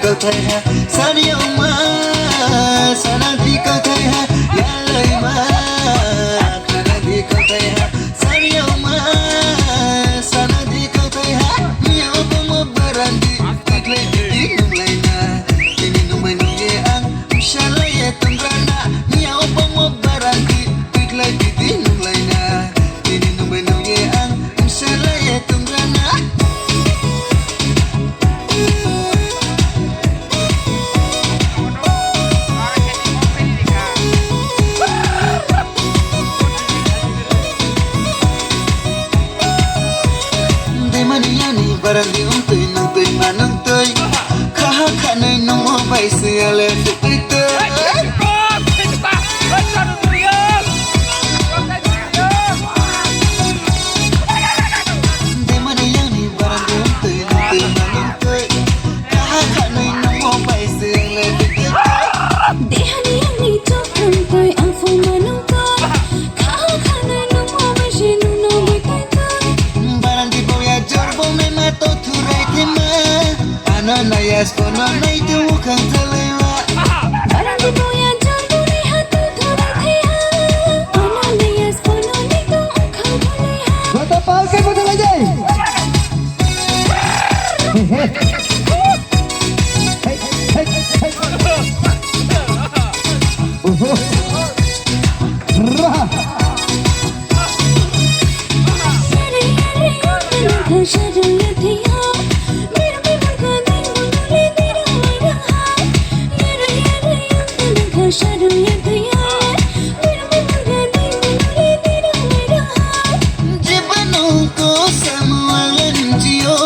Câu thầy ha sao đi ông mà sao nàng đi câu thầy ha ya lời mà nàng đi câu thầy ha sao đi ông mà sao nàng đi câu thầy ha nhiều bông một berandi tuyệt lệ đi nung lại na ini nung mai nung ye ang inshallah ye tumrana nhiều bông một berandi tuyệt lệ đi nung lại na ini nung mai nung ye ang inshallah ye tumrana barang di untui nang tui manang tui kaha kanai nang mo bai siale fikite de mana yang ni barang di untui nang tui manang tui kaha kanai nang mo bai siale fikite de hani yang ni chok thang tui ang fu manang tui kaha kanai nang mo bai shinu no bai tai tui barang di boya jorbo me mato turai tema ana na yas kono na itu kang telewa barang di boya jantu ni hatu thorai the ha ana ne yes kono ni to khang thole ha Bata pakai betul aja. Hei, hei, hei. Rah. sare are yo ka sharu ye the ha mere me ka ding le dira mara ha yare yare yo ka sharu ye the ha mere me ka ding le dira mara ha jibanu ko samualan jio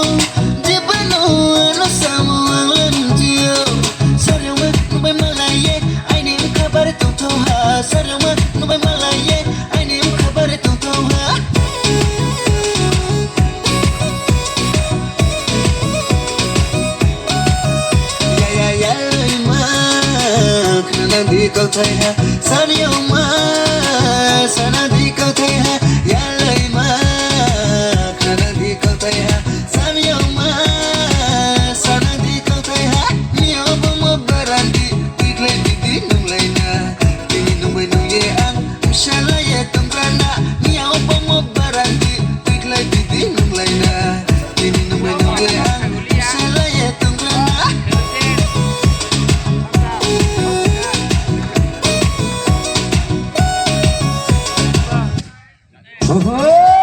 jibanu ano samualan jio sarwa nubai malaye ai nim khabar tu tho ha sarwa nubai malaye ai nim khabar tu tho ha ya loi ma khana di câu thầy ha sani ma sana di câu thầy ha ya loi ma khana di câu thầy ha sani ma sana di câu thầy ha mio bom berandi tigle di nung lai na ini nung mai nung ye ang inshallah ye tumrana mio bom berandi tigle di nung lai na ini nung mai nung ye ang inshallah ye tumrana Oh.